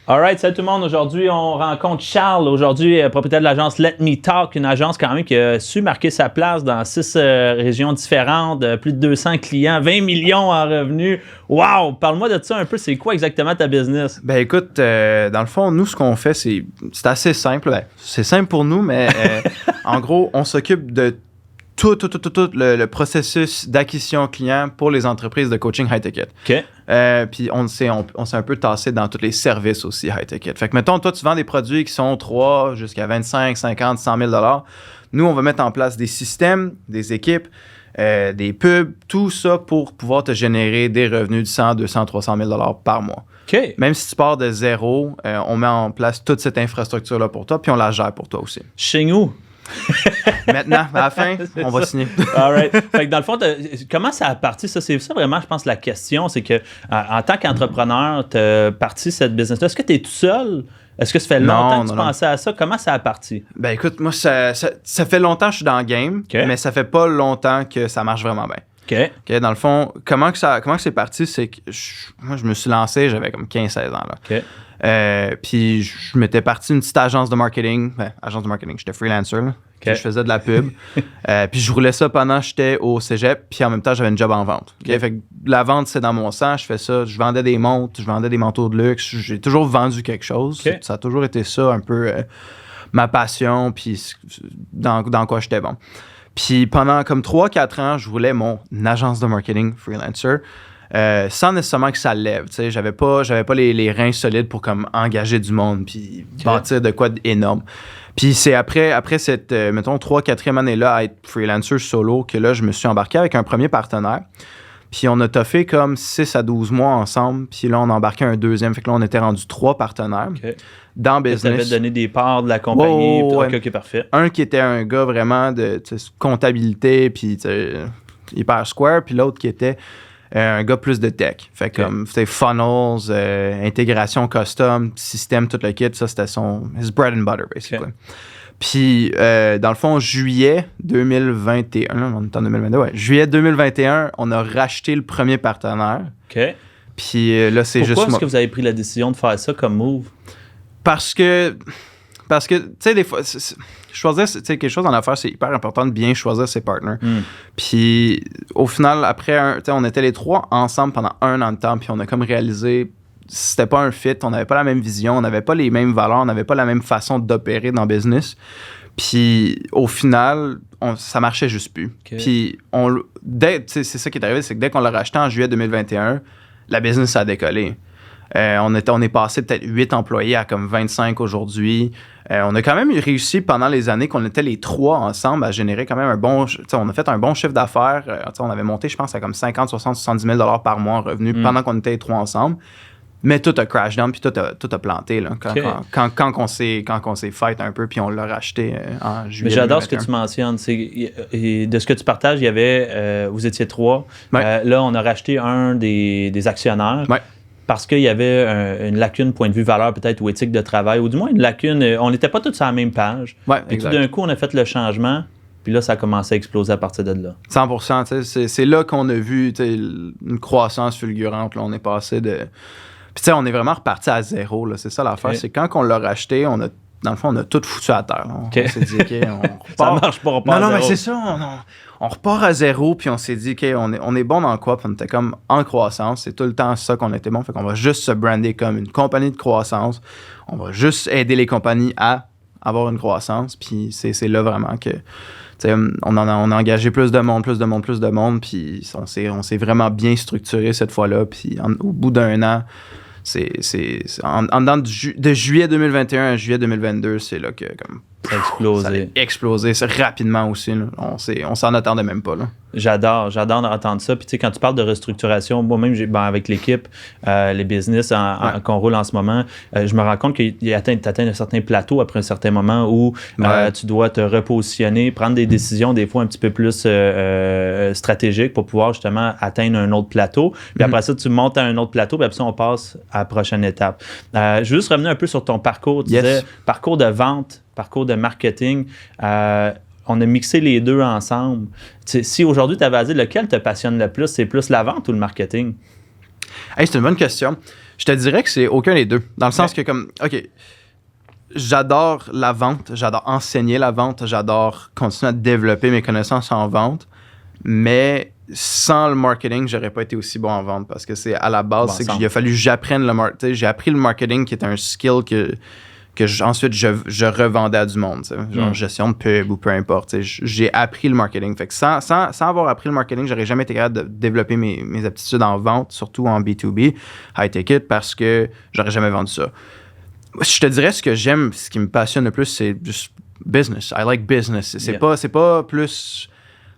Alright, salut tout le monde. Aujourd'hui, on rencontre Charles. Aujourd'hui, propriétaire de l'agence Let Me Talk, une agence quand même qui a su marquer sa place dans 6 régions différentes, plus de 200 clients, 20 millions en revenus. Wow! Parle-moi de ça un peu. C'est quoi exactement ta business? Ben écoute, dans le fond, nous, ce qu'on fait, c'est assez simple. Ben, c'est simple pour nous, mais en gros, on s'occupe de tout le processus d'acquisition client pour les entreprises de coaching high-ticket. OK. Puis on s'est un peu tassé dans tous les services aussi high-ticket. Fait que mettons, toi, tu vends des produits qui sont 3 jusqu'à 25, 50, 100 000 $. Nous, on va mettre en place des systèmes, des équipes, des pubs, tout ça pour pouvoir te générer des revenus de 100, 200, 300 000 $ par mois. OK. Même si tu pars de zéro, on met en place toute cette infrastructure-là pour toi, puis on la gère pour toi aussi. Chez nous. Maintenant, à la fin, on va signer. All right. Fait que dans le fond, comment ça a parti? Ça, c'est ça vraiment, je pense, la question. C'est que en tant qu'entrepreneur, tu as parti cette business-là. Est-ce que tu es tout seul? Est-ce que ça fait longtemps que tu pensais à ça? Comment ça a parti? Ben écoute, moi, ça fait longtemps que je suis dans le game, mais ça fait pas longtemps que ça marche vraiment bien. OK. Dans le fond, comment que c'est parti, c'est que moi, je me suis lancé, j'avais comme 15-16 ans. Là. OK. Puis je m'étais parti une petite agence de marketing. J'étais freelancer. Là. Okay. Je faisais de la pub. Puis je roulais ça pendant que j'étais au cégep. Puis en même temps, j'avais une job en vente. Okay? Fait que la vente, c'est dans mon sang. Je fais ça. Je vendais des montres, je vendais des manteaux de luxe. J'ai toujours vendu quelque chose. Okay. Ça a toujours été ça, un peu ma passion. Puis dans quoi j'étais bon. Puis pendant comme 3-4 ans, je roulais mon agence de marketing freelancer. Sans nécessairement que ça lève. J'avais pas les reins solides pour comme engager du monde puis bâtir de quoi d'énorme. Puis c'est après cette, mettons, 3-4e année-là à être freelancer solo que là, je me suis embarqué avec un premier partenaire. Puis on a toffé comme 6 à 12 mois ensemble. Puis là, on a embarqué un deuxième. Fait que là, on était rendu 3 partenaire dans business. Tu avais donné des parts de la compagnie. OK, parfait. Un qui était un gars vraiment de comptabilité puis hyper square. Puis l'autre qui était un gars plus de tech. Fait comme c'était funnels, intégration custom, système, tout le kit. Ça, c'était his bread and butter, basically. Puis, dans le fond, juillet 2021, on est en 2022, juillet 2021, on a racheté le premier partenaire. OK. Puis là, c'est juste... Pourquoi est-ce que vous avez pris la décision de faire ça comme move? Parce que tu sais, des fois... Choisir, quelque chose en affaires, c'est hyper important de bien choisir ses partners. Puis au final, après, on était les 3 ensemble pendant 1 an de temps, puis on a comme réalisé c'était pas un fit, on n'avait pas la même vision, on n'avait pas les mêmes valeurs, on n'avait pas la même façon d'opérer dans le business. Puis au final, ça marchait juste plus. Puis c'est ça qui est arrivé, c'est que dès qu'on l'a racheté en juillet 2021, la business a décollé. On est passé peut-être 8 employés à comme 25 aujourd'hui. On a quand même réussi pendant les années qu'on était les 3 ensemble à générer quand même un bon... On a fait un bon chiffre d'affaires. On avait monté, je pense, à comme 50, 60, 70 000 $ par mois en revenus pendant qu'on était les 3 ensemble. Mais tout a crash down, puis tout a planté. Là, quand on s'est fight un peu, puis on l'a racheté en juillet. Mais j'adore 2021. ce que tu mentionnes. De ce que tu partages, il y avait... vous étiez 3. Là, on a racheté un des actionnaires. Parce qu'il y avait une lacune, point de vue valeur peut-être, ou éthique de travail, ou du moins une lacune, on n'était pas tous sur la même page. Et tout d'un coup, on a fait le changement, puis là, ça a commencé à exploser à partir de là. 100%, c'est là qu'on a vu une croissance fulgurante. Là, on est passé de... Puis on est vraiment reparti à zéro, là, c'est ça l'affaire. C'est quand on l'a racheté, dans le fond, on a tout foutu à terre. On s'est dit, OK, on repart. Ça marche pas, on repart à zéro. Non, mais c'est ça, on repart à zéro, puis on s'est dit, OK, on est bon dans quoi? Puis on était comme en croissance. C'est tout le temps ça qu'on était bon. Fait qu'on va juste se brander comme une compagnie de croissance. On va juste aider les compagnies à avoir une croissance. Puis c'est là vraiment que... on a engagé plus de monde, puis on s'est vraiment bien structuré cette fois-là. Puis au bout d'1 an, de juillet 2021 à juillet 2022, c'est là que comme ça a explosé. Ça a explosé rapidement aussi. Là. On s'en attendait même pas. Là. J'adore d'entendre ça. Puis tu sais, quand tu parles de restructuration, moi-même, avec l'équipe, les business qu'on roule en ce moment, je me rends compte que tu atteins un certain plateau après un certain moment où tu dois te repositionner, prendre des décisions des fois un petit peu plus stratégiques pour pouvoir justement atteindre un autre plateau. Puis après ça, tu montes à un autre plateau, puis après ça, on passe à la prochaine étape. Je veux juste revenir un peu sur ton parcours. Tu disais parcours de vente, parcours de marketing. On a mixé les deux ensemble. Si aujourd'hui, tu avais à dire lequel te passionne le plus, c'est plus la vente ou le marketing? Hey, c'est une bonne question. Je te dirais que c'est aucun des deux. Dans le sens que comme, OK, j'adore la vente, j'adore enseigner la vente, j'adore continuer à développer mes connaissances en vente, mais sans le marketing, j'aurais pas été aussi bon en vente parce que c'est à la base, c'est qu'il a fallu que j'apprenne le marketing. J'ai appris le marketing qui est un skill que ensuite je revendais à du monde, genre gestion de pub ou peu importe. J'ai appris le marketing. Fait que sans avoir appris le marketing, j'aurais jamais été capable de développer mes aptitudes en vente, surtout en B2B, high ticket, parce que j'aurais jamais vendu ça. Je te dirais ce que j'aime, ce qui me passionne le plus, c'est juste business. I like business. C'est pas plus,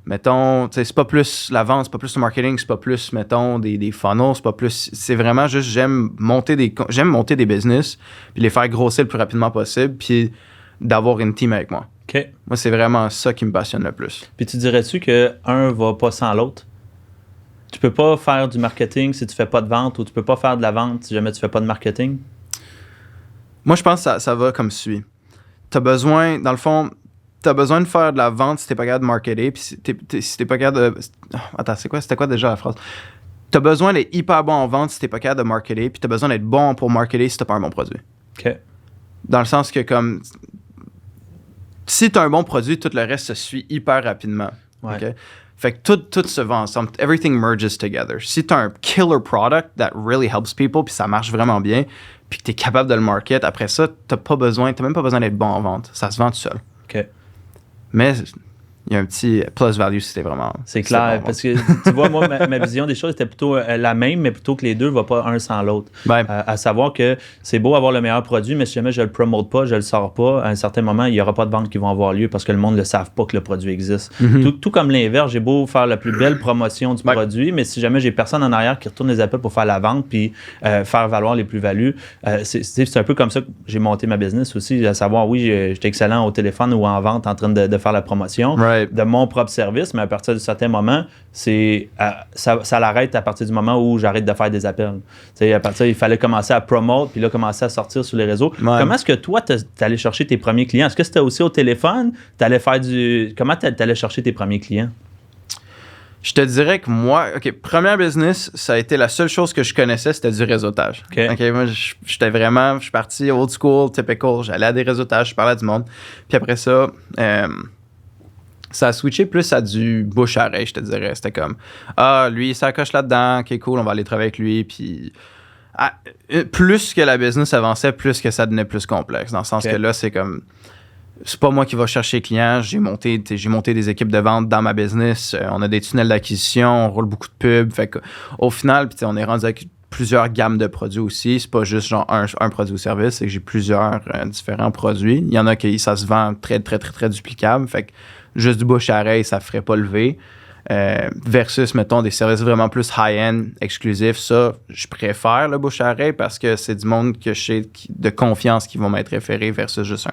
mettons, c'est pas plus la vente, c'est pas plus le marketing, c'est pas plus, mettons, des funnels, c'est pas plus. C'est vraiment juste, j'aime monter des business, puis les faire grossir le plus rapidement possible, puis d'avoir une team avec moi. OK. Moi, c'est vraiment ça qui me passionne le plus. Puis tu dirais-tu qu'un va pas sans l'autre? Tu peux pas faire du marketing si tu fais pas de vente, ou tu peux pas faire de la vente si jamais tu fais pas de marketing? Moi, je pense que ça va comme suit. T'as besoin, dans le fond, t'as besoin de faire de la vente si t'es pas capable de marketer, puis si t'es pas capable de... Attends, c'était quoi déjà la phrase? T'as besoin d'être hyper bon en vente si t'es pas capable de marketer, puis t'as besoin d'être bon pour marketer si t'as pas un bon produit. OK. Dans le sens que, comme... Si t'as un bon produit, tout le reste se suit hyper rapidement. Ouais. Okay? Fait que tout se vend ensemble. Everything merges together. Si t'as un killer product that really helps people, puis ça marche vraiment bien, puis que t'es capable de le market, après ça, t'as même pas besoin d'être bon en vente. Ça se vend tout seul. OK. Mais il y a un petit plus value si c'était vraiment... C'est clair, parce que tu vois, moi, ma vision des choses était plutôt la même, mais plutôt que les deux ne vont pas un sans l'autre. Ben, À savoir que c'est beau avoir le meilleur produit, mais si jamais je ne le promote pas, je ne le sors pas, à un certain moment, il n'y aura pas de ventes qui vont avoir lieu parce que le monde ne le savent pas que le produit existe. Tout comme l'inverse, j'ai beau faire la plus belle promotion du produit, mais si jamais j'ai personne en arrière qui retourne les appels pour faire la vente puis faire valoir les plus-values, c'est un peu comme ça que j'ai monté ma business aussi, à savoir, oui, j'étais excellent au téléphone ou en vente en train de faire la promotion. Right. De mon propre service, mais à partir d'un certain moment, ça l'arrête à partir du moment où j'arrête de faire des appels. T'sais, à partir, il fallait commencer à promote, puis là, commencer à sortir sur les réseaux. Ouais. Comment est-ce que toi, t'es allé chercher tes premiers clients? Est-ce que c'était aussi au téléphone? Comment t'es allé chercher tes premiers clients? Je te dirais que moi, OK, premier business, ça a été la seule chose que je connaissais, c'était du réseautage. OK. Moi, je suis parti old school, typical, j'allais à des réseautages, je parlais à du monde. Puis après ça, ça a switché plus à du bouche à oreille, je te dirais. C'était comme, lui, ça coche là-dedans, OK, cool, on va aller travailler avec lui. Puis plus que la business avançait, plus que ça devenait plus complexe. Dans le sens que là, c'est comme... C'est pas moi qui va chercher les clients. J'ai monté des équipes de vente dans ma business. On a des tunnels d'acquisition, on roule beaucoup de pubs. Fait qu'au final, on est rendu avec plusieurs gammes de produits aussi. C'est pas juste genre un produit ou service, c'est que j'ai plusieurs différents produits. Il y en a qui ça se vend très, très, très, très duplicable. Fait que juste du bouche à oreille, ça ferait pas lever. Versus, mettons, des services vraiment plus high-end, exclusifs. Ça, je préfère le bouche à oreille parce que c'est du monde que je sais de confiance qui vont m'être référé versus juste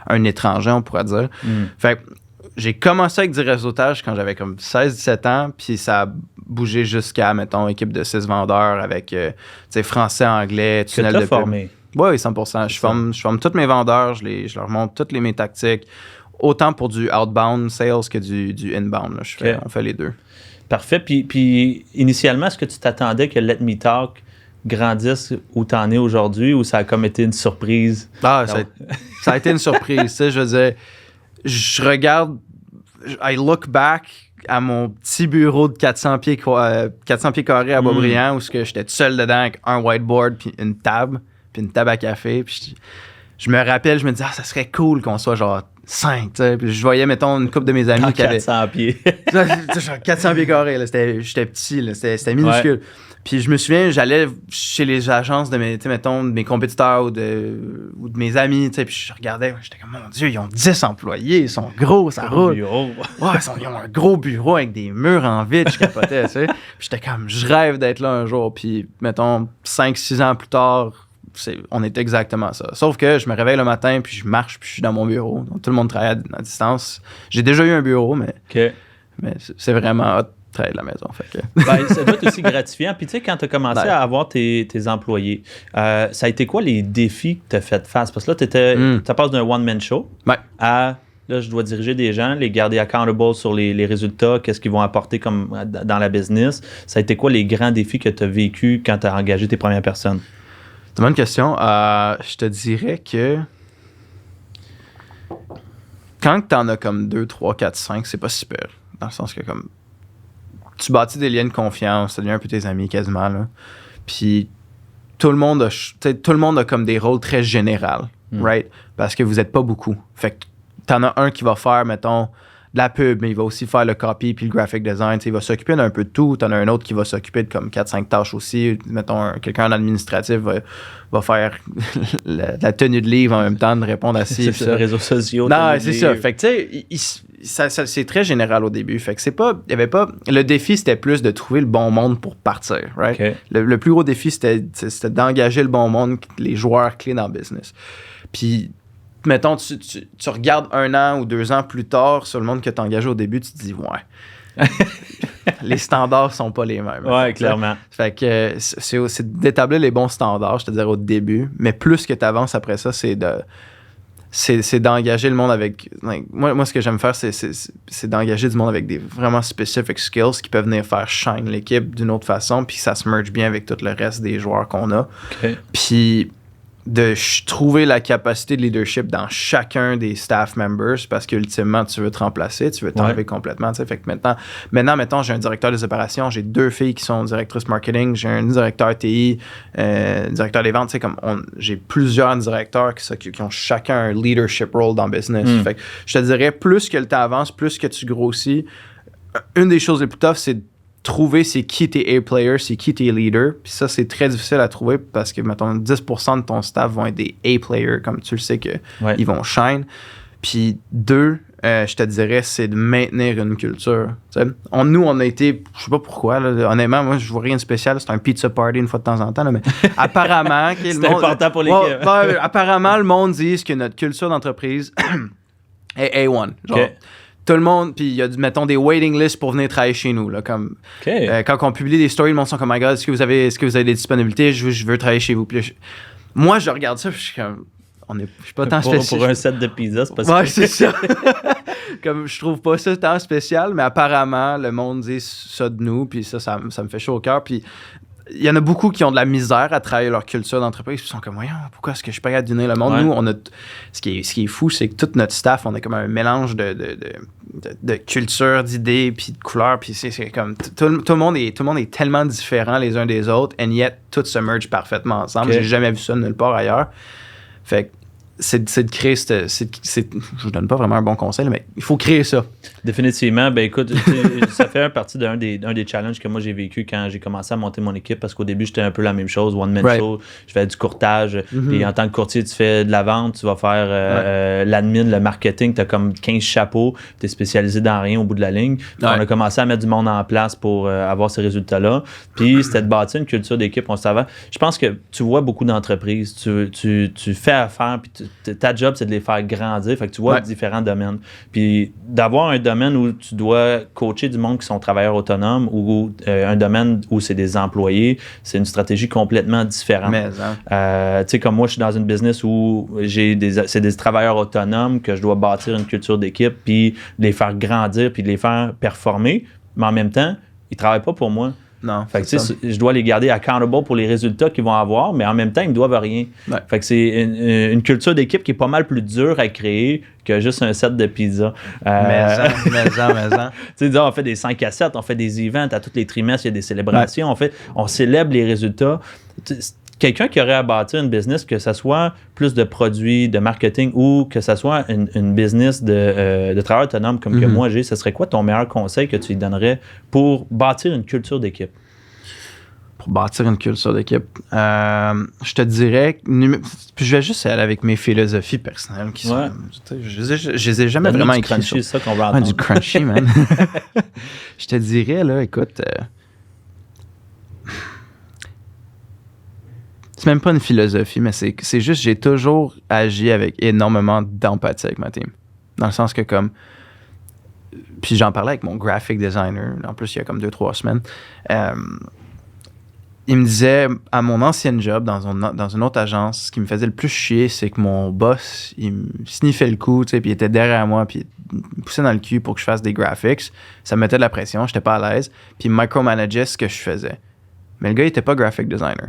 un étranger, on pourrait dire. Fait que j'ai commencé avec du réseautage quand j'avais comme 16-17 ans, puis ça a bougé jusqu'à, mettons, équipe de 6 vendeurs avec, français, anglais, tunnel de pub. Formé. Oui, 100%. Je forme tous mes vendeurs, je leur montre toutes mes tactiques. Autant pour du outbound sales que du inbound. Là. On fait les deux. Parfait. Puis initialement, est-ce que tu t'attendais que Let Me Talk grandisse où tu en es aujourd'hui, ou ça a comme été une surprise? Ça a été une surprise. Je veux dire, je regarde, I look back à mon petit bureau de 400 pieds carrés à Boisbriand où j'étais tout seul dedans avec un whiteboard puis une table à café. Puis je me rappelle, je me disais, ça serait cool qu'on soit genre 5, tu sais. Puis je voyais, mettons, une couple de mes amis qui avaient... 400 pieds. genre 400 pieds carrés, là. J'étais petit, là. C'était minuscule. Ouais. Puis je me souviens, j'allais chez les agences de mes compétiteurs ou de mes amis, tu sais, puis je regardais, j'étais comme, mon Dieu, ils ont 10 employés, ils sont gros, ça roule. Bureau. Ouais, ils ont un gros bureau avec des murs en vitre, je capotais, tu sais. Puis j'étais comme, je rêve d'être là un jour. Puis, mettons, 5-6 ans plus tard, on est exactement ça. Sauf que je me réveille le matin, puis je marche, puis je suis dans mon bureau. Donc, tout le monde travaille à distance. J'ai déjà eu un bureau, mais c'est vraiment hot de travailler de la maison. Fait que... ça doit être aussi gratifiant. Puis tu sais, quand tu as commencé à avoir tes employés, ça a été quoi les défis que tu as fait face? Parce que là, tu passes d'un one-man show à là, je dois diriger des gens, les garder accountable sur les résultats, qu'est-ce qu'ils vont apporter comme dans la business. Ça a été quoi les grands défis que tu as vécu quand tu as engagé tes premières personnes? C'est une bonne question. Je te dirais que quand tu en as comme 2, 3, 4, 5, c'est pas super. Dans le sens que comme tu bâtis des liens de confiance, ça devient un peu tes amis quasiment. Là. Puis tout le monde a comme des rôles très généraux, right? Parce que vous n'êtes pas beaucoup. Fait que t'en as un qui va faire, mettons, de la pub, mais il va aussi faire le copy puis le graphic design. Il va s'occuper d'un peu de tout. T'en as un autre qui va s'occuper de comme 4-5 tâches aussi. Mettons, quelqu'un en administratif va faire la tenue de livre en même temps, de répondre à ci. C'est ça, les réseaux sociaux. Non, c'est ça. Fait que tu sais, c'est très général au début. Fait que il y avait pas. Le défi, c'était plus de trouver le bon monde pour partir, right? Okay. Le plus gros défi, c'était d'engager le bon monde, les joueurs clés dans le business. Puis, mettons, tu regardes 1 an ou 2 ans plus tard sur le monde que tu as engagé au début, tu te dis, ouais. Les standards sont pas les mêmes. Ouais, clairement. Fait que c'est d'établir les bons standards, je te dirais, au début. Mais plus que tu avances après ça, c'est d'engager le monde avec... Moi, ce que j'aime faire, c'est d'engager du monde avec des vraiment specific skills qui peuvent venir faire shine l'équipe d'une autre façon, puis ça se merge bien avec tout le reste des joueurs qu'on a. Okay. Puis de trouver la capacité de leadership dans chacun des staff members parce qu'ultimement, tu veux te remplacer, tu veux t'enlever complètement. T'sais. Fait que maintenant, mettons, j'ai un directeur des opérations, j'ai 2 filles qui sont directrices marketing, j'ai un directeur TI, directeur des ventes. Comme j'ai plusieurs directeurs qui ont chacun un leadership role dans le business. Fait que je te dirais, plus que le temps avance, plus que tu grossis, une des choses les plus tough, c'est trouver c'est qui tes A-players, c'est qui tes leaders. Puis ça, c'est très difficile à trouver parce que, mettons, 10% de ton staff vont être des A-players, comme tu le sais qu'ils vont shine. Puis 2, je te dirais, c'est de maintenir une culture. Nous, on a été, je sais pas pourquoi, là, honnêtement, moi, je vois rien de spécial. C'est un pizza party une fois de temps en temps, là, mais apparemment... c'est important pour l'équipe. Apparemment, le monde dit que notre culture d'entreprise est A1. Genre, tout le monde, puis il y a, mettons, des waiting lists pour venir travailler chez nous. Là, comme, quand on publie des stories, le monde sont comme, my God, est-ce que vous avez des disponibilités? Je veux travailler chez vous. Puis moi, je regarde ça, puis je suis comme, je suis pas tant spécial. Pour un set de pizza, c'est pas ça. Ouais, c'est ça. Comme, je trouve pas ça tant spécial, mais apparemment, le monde dit ça de nous, puis ça me fait chaud au cœur. Puis il y en a beaucoup qui ont de la misère à travailler leur culture d'entreprise. Ils sont comme, voyons, pourquoi est-ce que je suis pas capable de donner le monde? Ouais. Nous, on a. Ce qui est fou, c'est que tout notre staff, on est comme un mélange de culture, d'idées, puis de couleurs. Puis c'est comme. Tout le monde est tellement différent les uns des autres, and yet, tout se merge parfaitement ensemble. J'ai jamais vu ça nulle part ailleurs. Fait que c'est de créer je vous donne pas vraiment un bon conseil, mais il faut créer ça. Définitivement. Ben écoute, ça fait partie d'un des challenges que moi j'ai vécu quand j'ai commencé à monter mon équipe, parce qu'au début j'étais un peu la même chose, one-man show, je fais du courtage, puis en tant que courtier tu fais de la vente, tu vas faire l'admin, le marketing, tu as comme 15 chapeaux, tu es spécialisé dans rien au bout de la ligne. On a commencé à mettre du monde en place pour avoir ces résultats-là, puis c'était de bâtir une culture d'équipe. On savait. Je pense que tu vois beaucoup d'entreprises, tu fais affaire, puis ta job, c'est de les faire grandir. Fait que tu vois différents domaines. Puis d'avoir un domaine où tu dois coacher du monde qui sont travailleurs autonomes ou un domaine où c'est des employés, c'est une stratégie complètement différente. Tu sais, comme moi, je suis dans une business où c'est des travailleurs autonomes que je dois bâtir une culture d'équipe, puis les faire grandir, puis les faire performer. Mais en même temps, ils ne travaillent pas pour moi. Non. Fait que je dois les garder accountable pour les résultats qu'ils vont avoir, mais en même temps, ils ne doivent rien. Ouais. Fait que c'est une culture d'équipe qui est pas mal plus dure à créer que juste un set de pizza. Mais Tu sais, on fait des 5 à 7, on fait des events à tous les trimestres, il y a des célébrations, on célèbre les résultats. Quelqu'un qui aurait à bâtir une business, que ce soit plus de produits, de marketing ou que ce soit une business de travail autonome comme que moi j'ai, ce serait quoi ton meilleur conseil que tu lui donnerais pour bâtir une culture d'équipe? Pour bâtir une culture d'équipe, je te dirais, puis je vais juste aller avec mes philosophies personnelles qui sont, je les ai jamais vraiment écrites. C'est ça qu'on va entendre. Du crunchy, man. Je te dirais, là, écoute... c'est même pas une philosophie, mais c'est juste, j'ai toujours agi avec énormément d'empathie avec ma team. Dans le sens que comme... Puis j'en parlais avec mon graphic designer, en plus il y a comme 2-3 semaines. il me disait, à mon ancien job, dans une autre agence, ce qui me faisait le plus chier, c'est que mon boss, il me sniffait le cou, tu sais, puis il était derrière moi, puis il me poussait dans le cul pour que je fasse des graphics. Ça me mettait de la pression, j'étais pas à l'aise. Puis il micromanageait ce que je faisais. Mais le gars, il était pas graphic designer.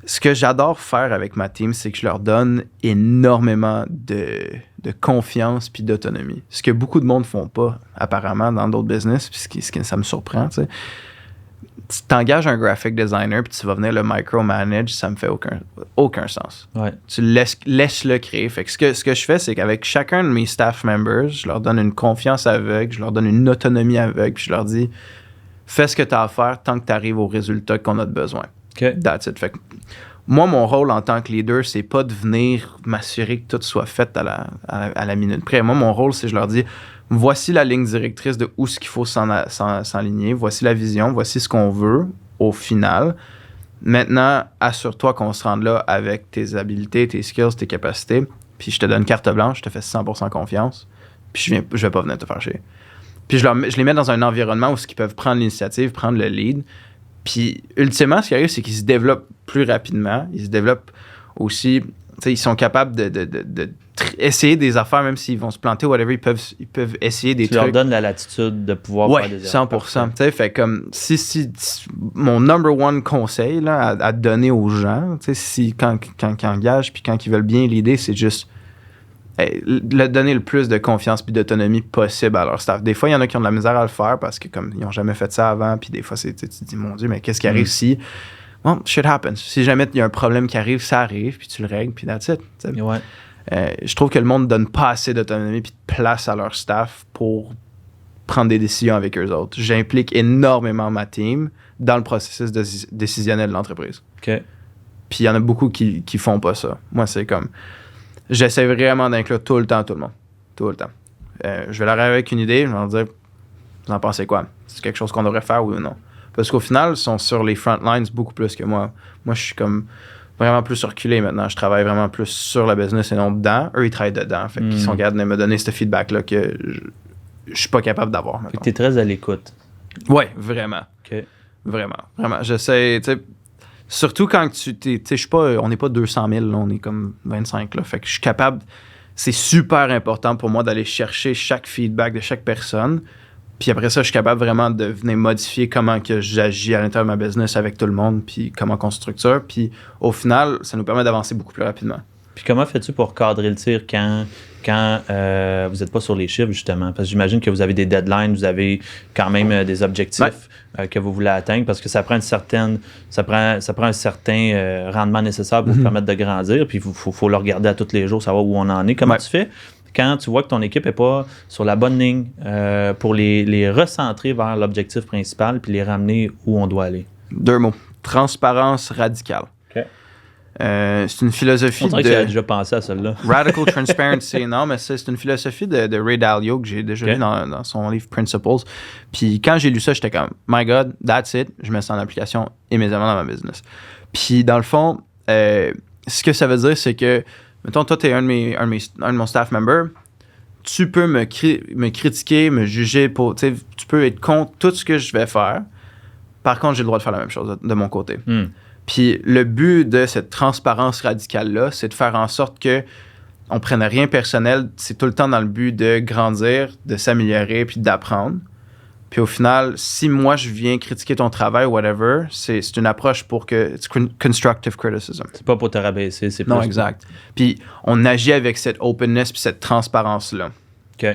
Ce que j'adore faire avec ma team, c'est que je leur donne énormément de confiance puis d'autonomie. Ce que beaucoup de monde font pas, apparemment, dans d'autres business, puis ça me surprend, tu sais. Tu t'engages un graphic designer puis tu vas venir le micromanage, ça me fait aucun sens. Ouais. Tu laisses-le créer. Fait que ce que je fais, c'est qu'avec chacun de mes staff members, je leur donne une confiance aveugle, je leur donne une autonomie aveugle, puis je leur dis, fais ce que tu as à faire tant que tu arrives au résultat qu'on a de besoin. Okay. That's it. Fait que moi, mon rôle en tant que leader, c'est pas de venir m'assurer que tout soit fait à la minute près. Moi, mon rôle, c'est je leur dis, voici la ligne directrice de où ce qu'il faut s'enligner, voici la vision, voici ce qu'on veut au final. Maintenant, assure-toi qu'on se rende là avec tes habiletés, tes skills, tes capacités, puis je te donne carte blanche, je te fais 100% confiance, puis je vais pas venir te faire chier. Puis je les mets dans un environnement où ils peuvent prendre l'initiative, prendre le lead. Puis, ultimement, ce qui arrive, c'est qu'ils se développent plus rapidement. Ils se développent aussi... Tu sais, ils sont capables de essayer des affaires, même s'ils vont se planter ou whatever, ils peuvent essayer des trucs. Tu leur donnes la latitude de pouvoir faire des erreurs. 100%. Tu sais, fait comme... Si mon number one conseil là, à donner aux gens, tu sais, quand ils engagent puis quand ils veulent bien l'idée, c'est juste... donner le plus de confiance puis d'autonomie possible à leur staff. Des fois, il y en a qui ont de la misère à le faire parce que comme ils n'ont jamais fait ça avant, puis des fois, tu te dis, mon Dieu, mais qu'est-ce qui arrive si... Well, shit happens. Si jamais il y a un problème qui arrive, ça arrive, puis tu le règles, puis that's it. Ouais. Je trouve que le monde ne donne pas assez d'autonomie puis de place à leur staff pour prendre des décisions avec eux autres. J'implique énormément ma team dans le processus décisionnel de l'entreprise. OK. Puis il y en a beaucoup qui font pas ça. Moi, c'est comme... J'essaie vraiment d'inclure tout le temps tout le monde. Tout le temps. Je vais leur arriver avec une idée, je vais leur dire, vous en pensez quoi? C'est quelque chose qu'on devrait faire, oui ou non? Parce qu'au final, ils sont sur les front lines beaucoup plus que moi. Moi, je suis comme vraiment plus reculé maintenant. Je travaille vraiment plus sur la business et non dedans. Eux, ils travaillent dedans. Fait qu'ils sont capables de me donner ce feedback-là que je suis pas capable d'avoir. Fait que t'es très à l'écoute. Ouais, vraiment. OK. Vraiment. J'essaie, tu sais... Surtout quand tu sais, on n'est pas 200 000, là, on est comme 25. Là, fait que je suis capable, c'est super important pour moi d'aller chercher chaque feedback de chaque personne. Puis après ça, je suis capable vraiment de venir modifier comment que j'agis à l'intérieur de ma business avec tout le monde, puis comment qu'on structure. Puis au final, ça nous permet d'avancer beaucoup plus rapidement. Puis comment fais-tu pour cadrer le tir quand vous n'êtes pas sur les chiffres, justement? Parce que j'imagine que vous avez des deadlines, vous avez quand même des objectifs que vous voulez atteindre, parce que ça prend un certain rendement nécessaire pour vous permettre de grandir, puis il faut le regarder à tous les jours, savoir où on en est. Comment tu fais quand tu vois que ton équipe n'est pas sur la bonne ligne pour les recentrer vers l'objectif principal puis les ramener où on doit aller? 2 mots. Transparence radicale. OK. C'est une philosophie on dirait que tu as déjà pensé à celle-là. Radical Transparency. Non, mais c'est une philosophie de Ray Dalio que j'ai déjà lu dans son livre Principles. Puis quand j'ai lu ça, j'étais comme, my God, that's it. Je mets ça en application immédiatement dans ma business. Puis dans le fond, ce que ça veut dire, c'est que, mettons, toi, tu es un de mon staff member. Tu peux me critiquer, me juger. Tu peux être contre tout ce que je vais faire. Par contre, j'ai le droit de faire la même chose de mon côté. Puis le but de cette transparence radicale-là, c'est de faire en sorte que on prenne rien personnel. C'est tout le temps dans le but de grandir, de s'améliorer, puis d'apprendre. Puis au final, si moi, je viens critiquer ton travail, whatever, c'est une approche pour que... It's constructive criticism. C'est pas pour te rabaisser, c'est plus... Non, exact. Puis on agit avec cette openness puis cette transparence-là. OK.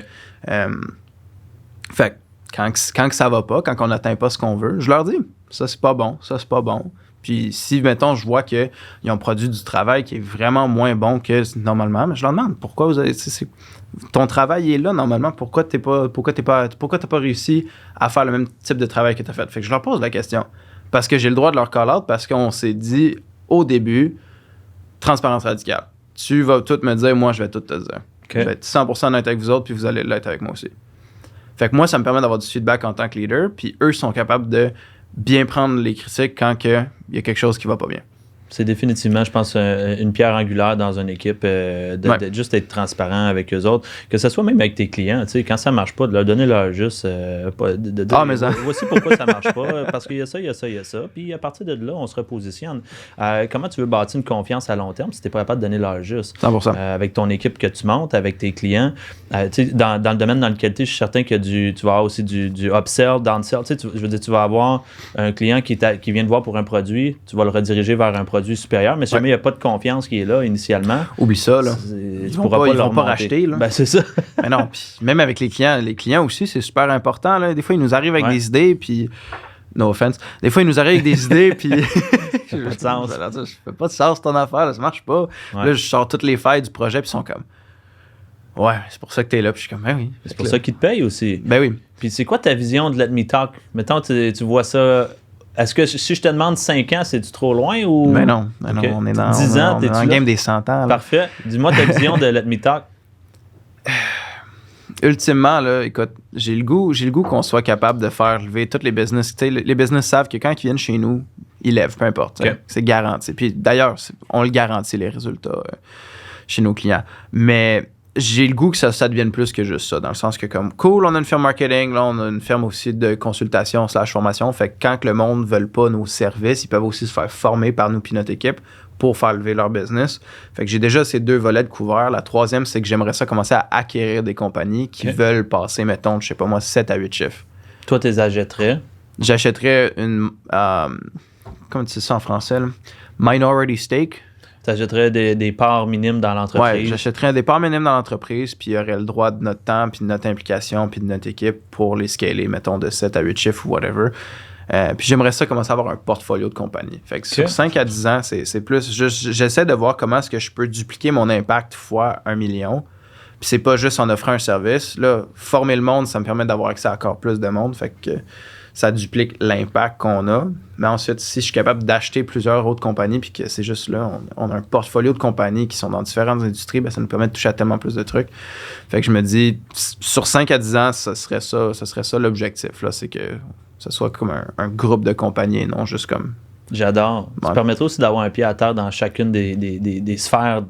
Fait quand ça va pas, quand on n'atteint pas ce qu'on veut, je leur dis, ça, c'est pas bon, ça, c'est pas bon. Puis si, mettons, je vois qu'ils ont produit du travail qui est vraiment moins bon que normalement, mais je leur demande, pourquoi vous avez... Ton travail est là, normalement, pourquoi t'as pas réussi à faire le même type de travail que t'as fait? Fait que je leur pose la question. Parce que j'ai le droit de leur call-out, parce qu'on s'est dit, au début, transparence radicale. Tu vas tout me dire, moi, je vais tout te dire. Okay. Je vais être 100% honnête avec vous autres, puis vous allez l'être avec moi aussi. Fait que moi, ça me permet d'avoir du feedback en tant que leader, puis eux sont capables de bien prendre les critiques quand il y a quelque chose qui va pas bien. C'est définitivement, je pense, une pierre angulaire dans une équipe, de juste être transparent avec eux autres, que ce soit même avec tes clients, tu sais, quand ça marche pas, de leur donner leur juste, de dire, voici pourquoi ça marche pas, parce qu'il y a ça, il y a ça, il y a ça, puis à partir de là, on se repositionne. Comment tu veux bâtir une confiance à long terme si t'es pas capable de donner leur juste? 100%. Avec ton équipe que tu montes, avec tes clients, tu sais, dans le domaine dans lequel tu je suis certain que tu vas avoir aussi du upsell, downsell, tu sais, je veux dire, tu vas avoir un client qui vient te voir pour un produit, tu vas le rediriger vers un produit supérieur, mais si jamais il n'y a pas de confiance qui est là initialement, oublie ça, là. Tu pourras pas leur racheter, là. Ben, c'est ça. Mais non, puis même avec les clients aussi, c'est super important, là. Des fois, ils nous arrivent avec des idées, puis no offense, des fois, ils nous arrivent avec des idées, puis ça fait pas de sens. Je fais pas de sens ton affaire, là, ça marche pas. Là, je sors toutes les failles du projet, puis ils sont comme ouais, c'est pour ça que t'es là, puis je suis comme ben oui. C'est pour ça qu'ils te payent aussi. Ben oui. Puis c'est quoi ta vision de Let Me Talk? Mettons, tu vois ça. Est-ce que si je te demande 5 ans, c'est-tu trop loin ou. Ben non, on est dans 10 ans, on est dans le game des 100 ans. Là. Parfait. Dis-moi ta vision de Let Me Talk. Ultimement, là, écoute, j'ai le goût qu'on soit capable de faire lever tous les business. Tu sais, les business savent que quand ils viennent chez nous, ils lèvent, peu importe. Okay. C'est garanti. Puis d'ailleurs, on le garantit, les résultats chez nos clients. Mais j'ai le goût que ça devienne plus que juste ça, dans le sens que comme cool, on a une firme marketing, là, on a une firme aussi de consultation / formation, fait que quand le monde ne veut pas nos services, ils peuvent aussi se faire former par nous puis notre équipe pour faire lever leur business. Fait que j'ai déjà ces 2 volets de couvert. La troisième, c'est que j'aimerais ça commencer à acquérir des compagnies qui veulent passer, mettons, je sais pas moi, 7 à 8 chiffres. Toi, tu les achèterais? J'achèterais une, comment tu dis ça en français, là? Minority stake. Tu achèterais des parts minimes dans l'entreprise? Oui, j'achèterais des parts minimes dans l'entreprise, puis il y aurait le droit de notre temps, puis de notre implication, puis de notre équipe pour les scaler, mettons, de 7 à 8 chiffres ou whatever. Puis j'aimerais ça commencer à avoir un portfolio de compagnie. Fait que sur 5 à 10 ans, c'est plus... J'essaie de voir comment est-ce que je peux dupliquer mon impact fois 1 million. Puis c'est pas juste en offrant un service. Là, former le monde, ça me permet d'avoir accès à encore plus de monde. Fait que ça duplique l'impact qu'on a. Mais ensuite, si je suis capable d'acheter plusieurs autres compagnies, puis que c'est juste là, on a un portfolio de compagnies qui sont dans différentes industries, ben ça nous permet de toucher à tellement plus de trucs. Fait que je me dis, sur 5 à 10 ans, ça serait ça l'objectif. Là, c'est que ce soit comme un groupe de compagnies et non juste comme... J'adore. Ça permettrait aussi d'avoir un pied à terre dans chacune des sphères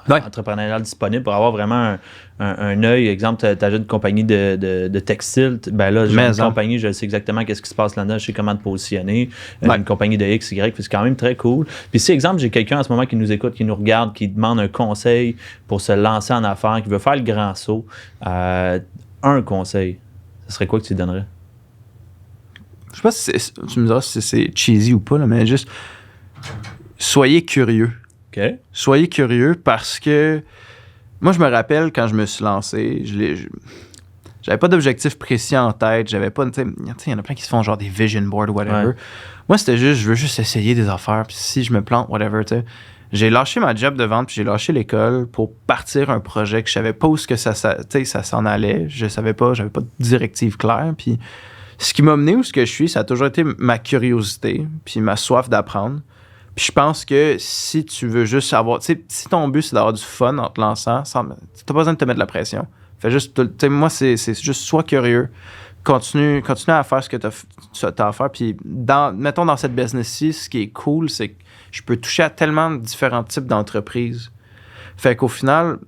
entrepreneuriales disponibles pour avoir vraiment un œil. Exemple, tu as une compagnie de textile. Ben là, j'ai une compagnie, je sais exactement qu'est-ce qui se passe là-dedans, je sais comment te positionner. Une compagnie de X, Y, c'est quand même très cool. Puis si, exemple, j'ai quelqu'un en ce moment qui nous écoute, qui nous regarde, qui demande un conseil pour se lancer en affaires, qui veut faire le grand saut, un conseil, ce serait quoi que tu lui donnerais? Je sais pas si tu me diras si c'est cheesy ou pas, là, mais juste soyez curieux. OK. Soyez curieux parce que moi, je me rappelle quand je me suis lancé, j'avais pas d'objectif précis en tête. J'avais pas, tu sais, il y en a plein qui se font genre des vision boards ou whatever. Ouais. Moi, c'était juste, je veux juste essayer des affaires. Puis si je me plante, whatever, tu sais. J'ai lâché ma job de vente, puis j'ai lâché l'école pour partir un projet que je savais pas où que ça s'en allait. Je savais pas, j'avais pas de directive claire. Puis ce qui m'a mené où ce que je suis, ça a toujours été ma curiosité, puis ma soif d'apprendre. Puis je pense que si tu veux juste avoir... Tu sais, si ton but, c'est d'avoir du fun en te lançant, t'as pas besoin de te mettre de la pression. Fais juste... Tu sais, moi, c'est juste sois curieux. Continue à faire ce que t'as à faire. Puis mettons, dans cette business-ci, ce qui est cool, c'est que je peux toucher à tellement de différents types d'entreprises. Fait qu'au final...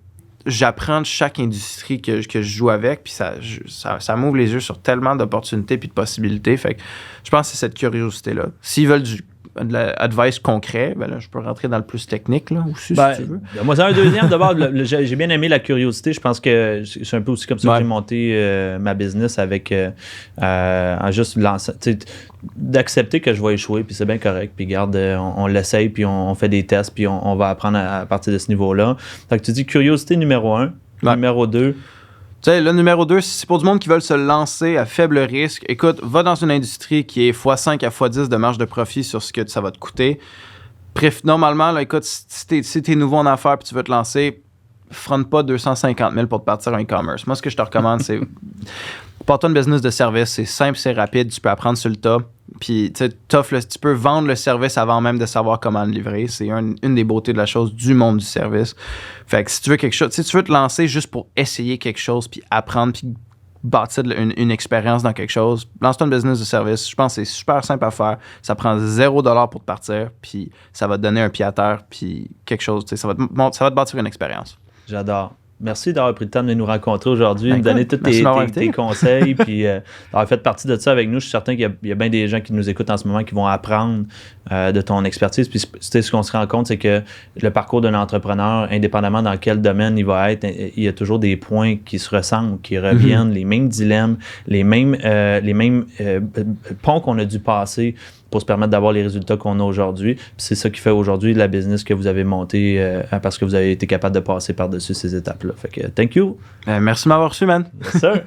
j'apprends de chaque industrie que je joue avec, puis ça m'ouvre les yeux sur tellement d'opportunités puis de possibilités. Fait que je pense que c'est cette curiosité-là. S'ils veulent de l'advice concret, ben là, je peux rentrer dans le plus technique, là, aussi, si tu veux. Moi, c'est un deuxième. D'abord, j'ai bien aimé la curiosité. Je pense que c'est un peu aussi comme ça que j'ai monté ma business avec en juste d'accepter que je vais échouer, puis c'est bien correct. Puis garde, on l'essaye, puis on fait des tests, puis on va apprendre à partir de ce niveau-là. Fait que tu dis curiosité numéro 1. Numéro 2... Tu sais, le numéro 2, c'est pour du monde qui veulent se lancer à faible risque. Écoute, va dans une industrie qui est x5 à x10 de marge de profit sur ce que ça va te coûter. Normalement, là, écoute, si t'es nouveau en affaires et tu veux te lancer, fronte pas 250 000 pour te partir en e-commerce. Moi, ce que je te recommande, c'est porte-toi une business de service. C'est simple, c'est rapide, tu peux apprendre sur le tas. Puis, tu peux vendre le service avant même de savoir comment le livrer. C'est une des beautés de la chose du monde du service. Fait que si tu veux quelque chose, si tu veux te lancer juste pour essayer quelque chose, puis apprendre, puis bâtir une expérience dans quelque chose. Lance-toi une business de service. Je pense que c'est super simple à faire. Ça prend $0 pour te partir, puis ça va te donner un pied à terre, puis quelque chose. Ça va te bâtir une expérience. J'adore. Merci d'avoir pris le temps de nous rencontrer aujourd'hui, de nous donner tous tes conseils, puis d'avoir fait partie de ça avec nous. Je suis certain qu'il y a bien des gens qui nous écoutent en ce moment qui vont apprendre de ton expertise. Puis ce qu'on se rend compte, c'est que le parcours d'un entrepreneur, indépendamment dans quel domaine il va être, il y a toujours des points qui se ressemblent, qui reviennent, les mêmes dilemmes, les mêmes ponts qu'on a dû passer pour se permettre d'avoir les résultats qu'on a aujourd'hui. Puis c'est ça qui fait aujourd'hui la business que vous avez montée parce que vous avez été capable de passer par-dessus ces étapes-là. Fait que thank you. Merci de m'avoir reçu, man. Yes, sir.